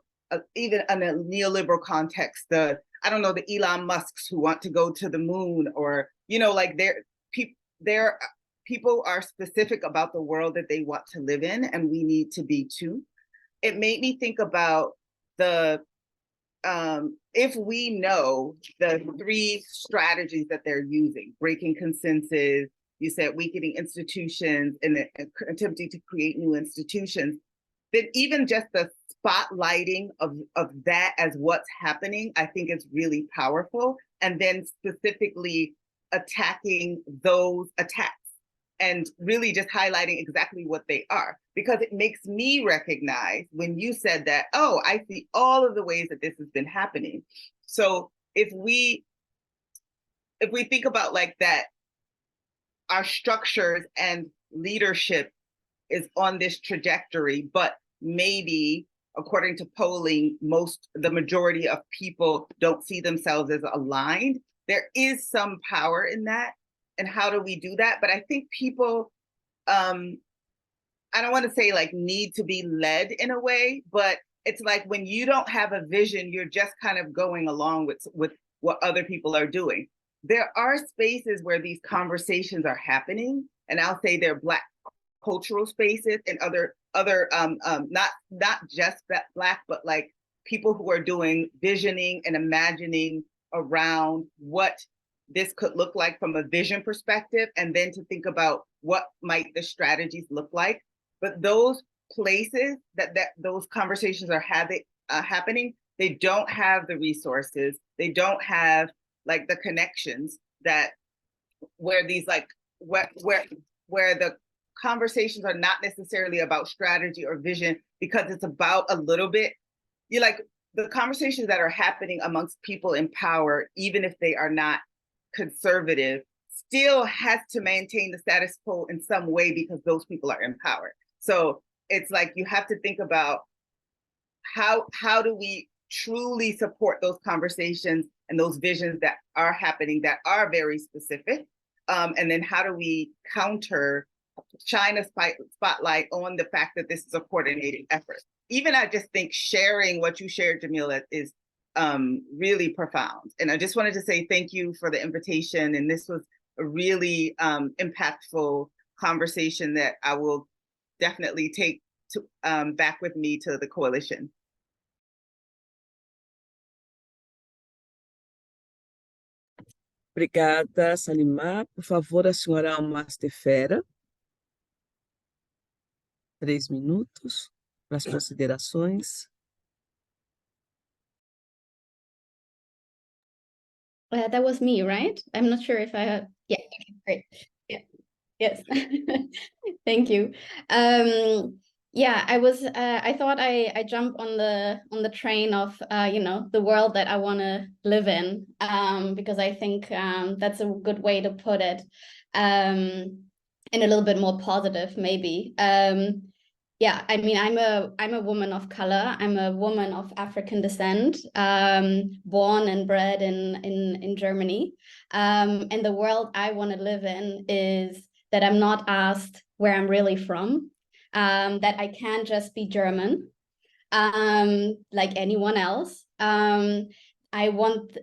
even in a neoliberal context, the Elon Musks who want to go to the moon, or, like people are specific about the world that they want to live in, and we need to be too. It made me think about if we know the 3 strategies that they're using, breaking consensus, you said weakening institutions, and attempting to create new institutions, then even just the spotlighting of that as what's happening, I think is really powerful. And then specifically attacking those attacks and really just highlighting exactly what they are. Because it makes me recognize when you said that, oh, I see all of the ways that this has been happening. So if we think about like that, our structures and leadership is on this trajectory, but maybe according to polling, the majority of people don't see themselves as aligned. There is some power in that. And how do we do that? But I think people, I don't want to say like need to be led in a way, but it's like when you don't have a vision, you're just kind of going along with what other people are doing. There are spaces where these conversations are happening, and I'll say they're Black cultural spaces and other not just Black, but like people who are doing visioning and imagining around what this could look like from a vision perspective, and then to think about what might the strategies look like. But those places that those conversations are happening, they don't have the resources, they don't have like the connections that where these like where the conversations are not necessarily about strategy or vision, because it's about a little bit, like the conversations that are happening amongst people in power, even if they are not conservative, still has to maintain the status quo in some way because those people are in power. So it's like you have to think about how do we truly support those conversations and those visions that are happening that are very specific, and then how do we shine a spotlight on the fact that this is a coordinated effort. Even I just think sharing what you shared, Jamil, is really profound. And I just wanted to say thank you for the invitation. And this was a really impactful conversation that I will definitely take back with me to the coalition. Obrigada, Salimah. Por favor, a senhora Almastefera. 3 minutos para as considerações. That was me, right? I'm not sure if I had, yeah, okay, great. Yeah. Yes. Thank you. Yeah, I thought I jump on the train of the world that I want to live in, because I think that's a good way to put it, and a little bit more positive maybe. Yeah, I mean, I'm a woman of color. I'm a woman of African descent, born and bred in Germany. And the world I want to live in is that I'm not asked where I'm really from, that I can't just be German, like anyone else. I want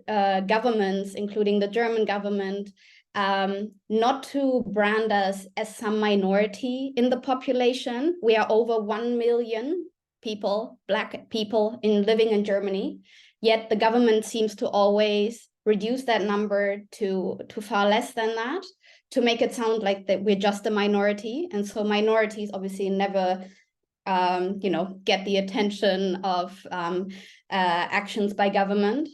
governments, including the German government, not to brand us as some minority in the population. We are over 1 million people, Black people living in Germany, yet the government seems to always reduce that number to far less than that, to make it sound like that we're just a minority. And so minorities obviously never get the attention of actions by government.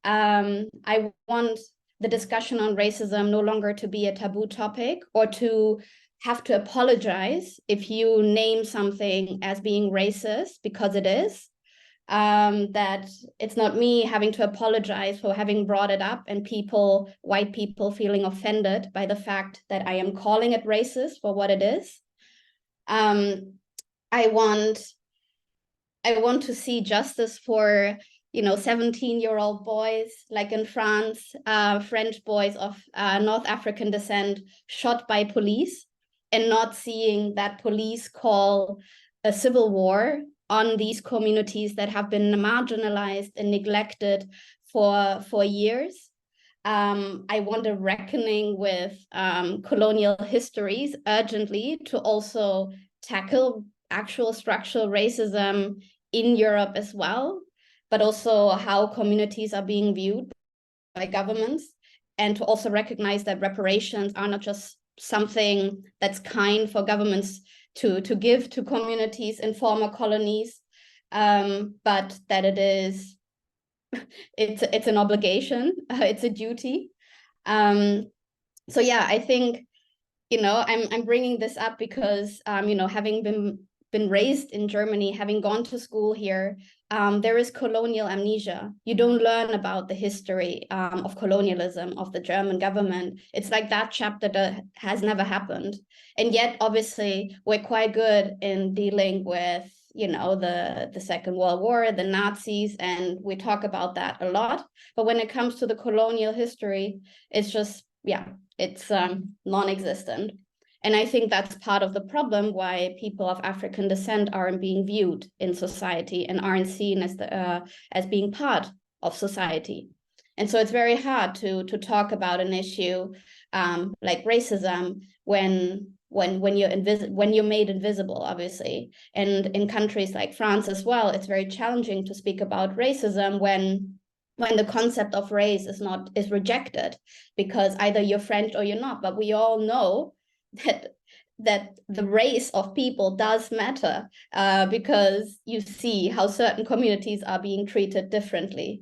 I want the discussion on racism no longer to be a taboo topic, or to have to apologize if you name something as being racist, because it is. That it's not me having to apologize for having brought it up, and white people feeling offended by the fact that I am calling it racist for what it is. I want to see justice for 17-year-old boys, like in France, French boys of North African descent shot by police, and not seeing that police call a civil war on these communities that have been marginalized and neglected for years. I want a reckoning with colonial histories urgently, to also tackle actual structural racism in Europe as well, but also how communities are being viewed by governments, and to also recognize that reparations are not just something that's kind for governments to give to communities in former colonies, but that it's an obligation, it's a duty. So yeah, I think I'm bringing this up because having been raised in Germany, having gone to school here, there is colonial amnesia. You don't learn about the history of colonialism, of the German government. It's like that chapter that has never happened. And yet, obviously, we're quite good in dealing with, the Second World War, the Nazis, and we talk about that a lot. But when it comes to the colonial history, it's just, it's non-existent. And I think that's part of the problem why people of African descent aren't being viewed in society and aren't seen as being part of society. And so it's very hard to talk about an issue like racism when you're made invisible, obviously. And in countries like France as well, it's very challenging to speak about racism when the concept of race is rejected, because either you're French or you're not. But we all know that the race of people does matter, because you see how certain communities are being treated differently,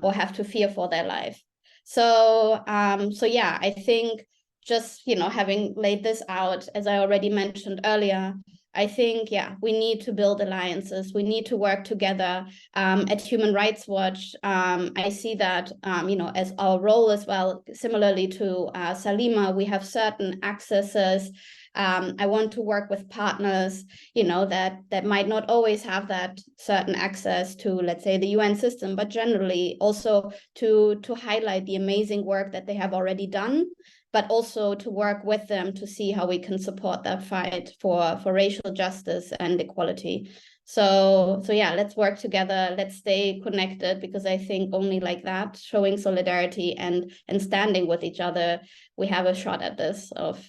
or have to fear for their life. So yeah, I think just having laid this out, as I already mentioned earlier, I think, we need to build alliances. We need to work together. At Human Rights Watch, I see that, as our role as well, similarly to Salimah, we have certain accesses. I want to work with partners, that might not always have that certain access to, let's say, the UN system, but generally also to highlight the amazing work that they have already done, but also to work with them to see how we can support that fight for racial justice and equality. So yeah, let's work together, let's stay connected, because I think only like that, showing solidarity and standing with each other, we have a shot at this of,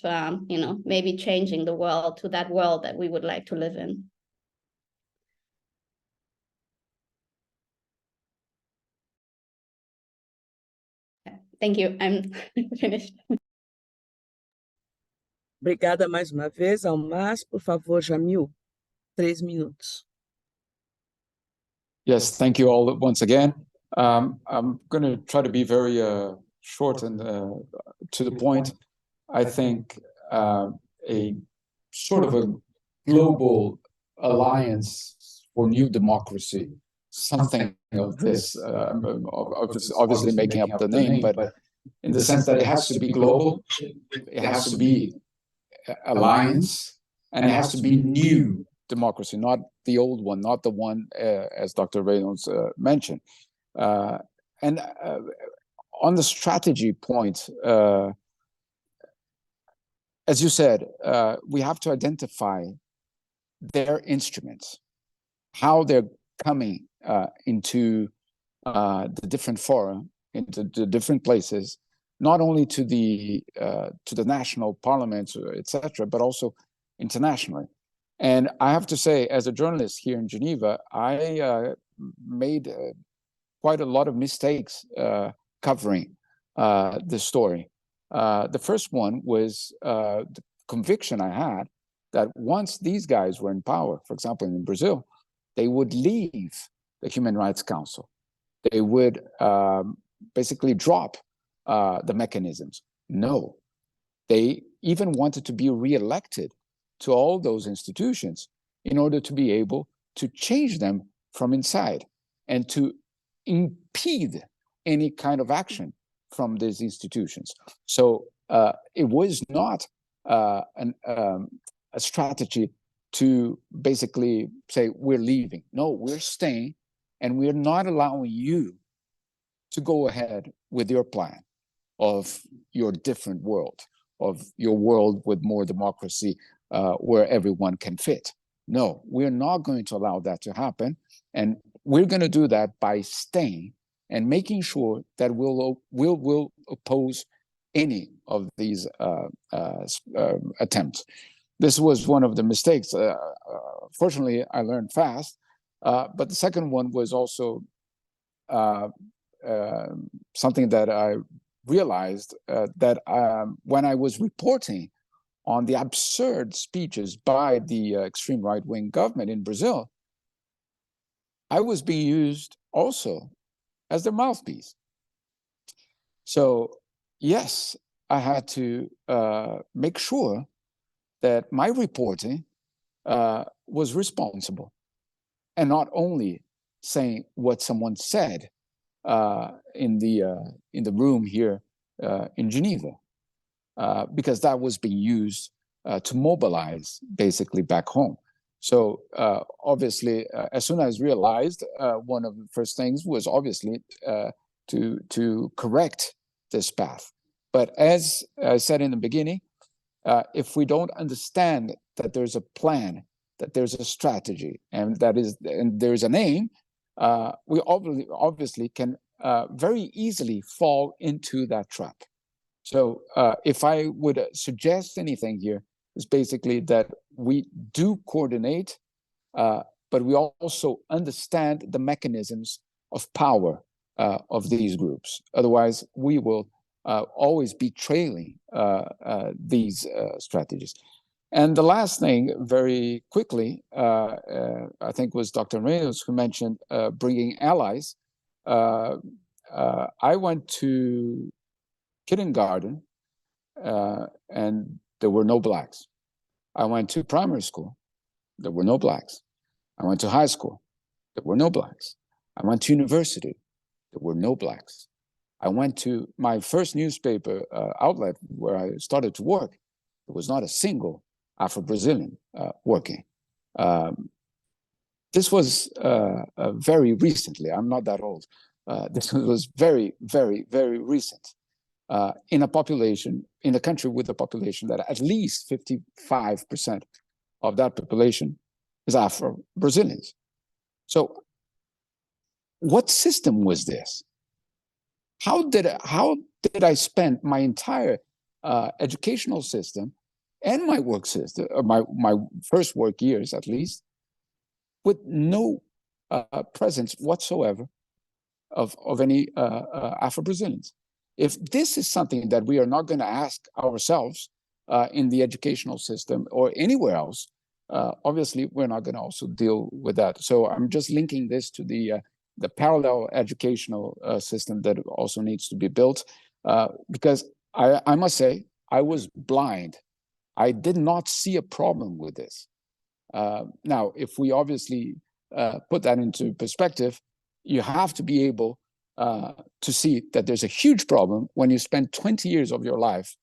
maybe changing the world to that world that we would like to live in. Thank you, I'm finished. Obrigada mais uma vez, Almas. Por favor, Jamil, 3 minutos. Yes, thank you all once again. I'm going to try to be very short and to the point. I think a sort of a global alliance for new democracy, something of this, obviously making up the name, but in the sense that it has to be global, it has to be alliance, and it has to be new democracy, not the old one, not the one as Dr. Reynolds mentioned. And on the strategy point, as you said, we have to identify their instruments, how they're coming into the different fora, into the different places, not only to the national parliaments, etc., but also internationally. And I have to say, as a journalist here in Geneva, I made quite a lot of mistakes covering this story. The first one was the conviction I had that once these guys were in power, for example, in Brazil, they would leave the Human Rights Council. They would basically drop the mechanisms. No, they even wanted to be re-elected to all those institutions in order to be able to change them from inside and to impede any kind of action from these institutions. So it was not a strategy to basically say, we're leaving. No, we're staying, and we're not allowing you to go ahead with your plan of your different world, of your world with more democracy, where everyone can fit. No, we're not going to allow that to happen. And we're going to do that by staying and making sure that we'll oppose any of these attempts. This was one of the mistakes. Fortunately, I learned fast. But the second one was also something that I realized that when I was reporting on the absurd speeches by the extreme right-wing government in Brazil, I was being used also as their mouthpiece. So yes, I had to make sure that my reporting was responsible, and not only saying what someone said in the room here in Geneva, because that was being used to mobilize basically back home. So obviously, as soon as I realized, one of the first things was obviously to correct this path. But as I said in the beginning, if we don't understand that there's a plan, that there's a strategy, and there's an aim, we obviously can very easily fall into that trap. So if I would suggest anything here, is basically that we do coordinate, but we also understand the mechanisms of power of these groups. Otherwise, we will always be trailing these strategies. And the last thing, very quickly, I think was Dr. Reynolds who mentioned bringing allies. I went to kindergarten and there were no blacks. I went to primary school, there were no blacks. I went to high school, there were no blacks. I went to university, there were no blacks. I went to my first newspaper outlet where I started to work. There was not a single Afro-Brazilian working. This was very recently. I'm not that old. This was very, very, very recent. In a population, in a country with a population that at least 55% of that population is Afro-Brazilians. So what system was this? How did I spend my entire educational system and my work system, my first work years at least, with no presence whatsoever of any Afro-Brazilians? If this is something that we are not going to ask ourselves in the educational system or anywhere else, obviously we're not going to also deal with that. So I'm just linking this to the parallel educational system that also needs to be built, because I must say I was blind I did not see a problem with this. Now, if we obviously put that into perspective, you have to be able to see that there's a huge problem when you spend 20 years of your life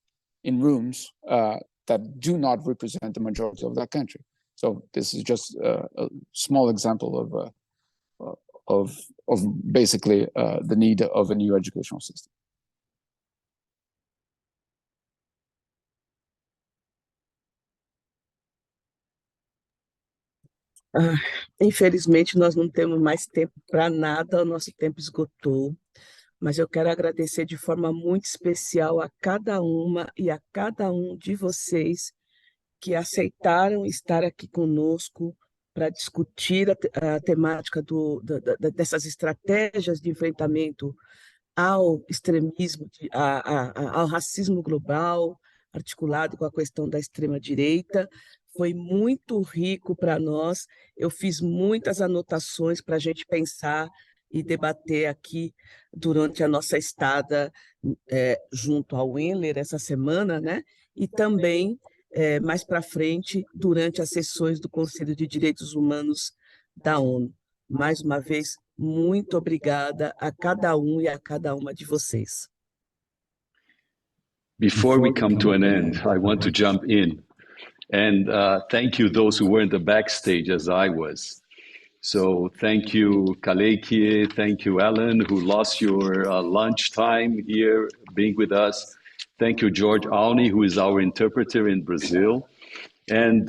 in rooms that do not represent the majority of that country. So this is just a small example of basically the need of a new educational system. Infelizmente, nós não temos mais tempo para nada, o nosso tempo esgotou, mas eu quero agradecer de forma muito especial a cada uma e a cada um de vocês que aceitaram estar aqui conosco para discutir a temática dessas estratégias de enfrentamento ao extremismo, ao racismo global, articulado com a questão da extrema-direita. Foi muito rico para nós. Eu fiz muitas anotações para a gente pensar e debater aqui durante a nossa estada junto ao Wendler essa semana, né? E também mais para frente, durante as sessões do Conselho de Direitos Humanos da ONU. Mais uma vez, muito obrigada a cada um e a cada uma de vocês. Before we come to an end, I want to jump in and thank you those who were in the backstage as I was. So thank you, Kaleiki, thank you, Ellen, who lost your lunch time here being with us. Thank you, George Alney, who is our interpreter in Brazil. And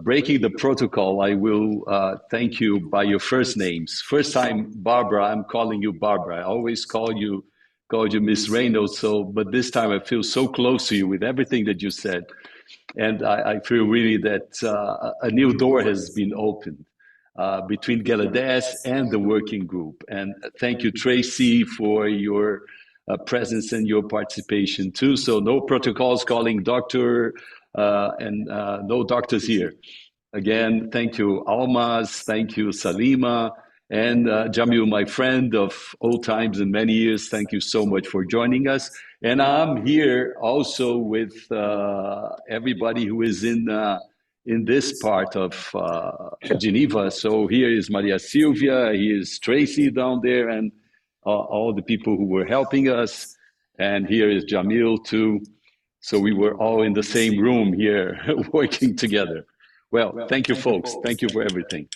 breaking the protocol, I will thank you by your first names. First time, Barbara, I'm calling you Barbara. I always called you Miss Reynolds, but this time I feel so close to you with everything that you said. And I feel really that a new door has been opened between Geledés and the working group. And thank you, Tracie, for your presence and your participation too. So no protocols calling doctor and no doctors here. Again, thank you, Almas, thank you, Salimah, and Jamil, my friend of old times and many years. Thank you so much for joining us. And I'm here also with everybody who is in this part of Geneva. So here is Maria Sylvia, here is Tracie down there, and all the people who were helping us. And here is Jamil too. So we were all in the same room here working together. Well, thank you, folks. Thank you for everything.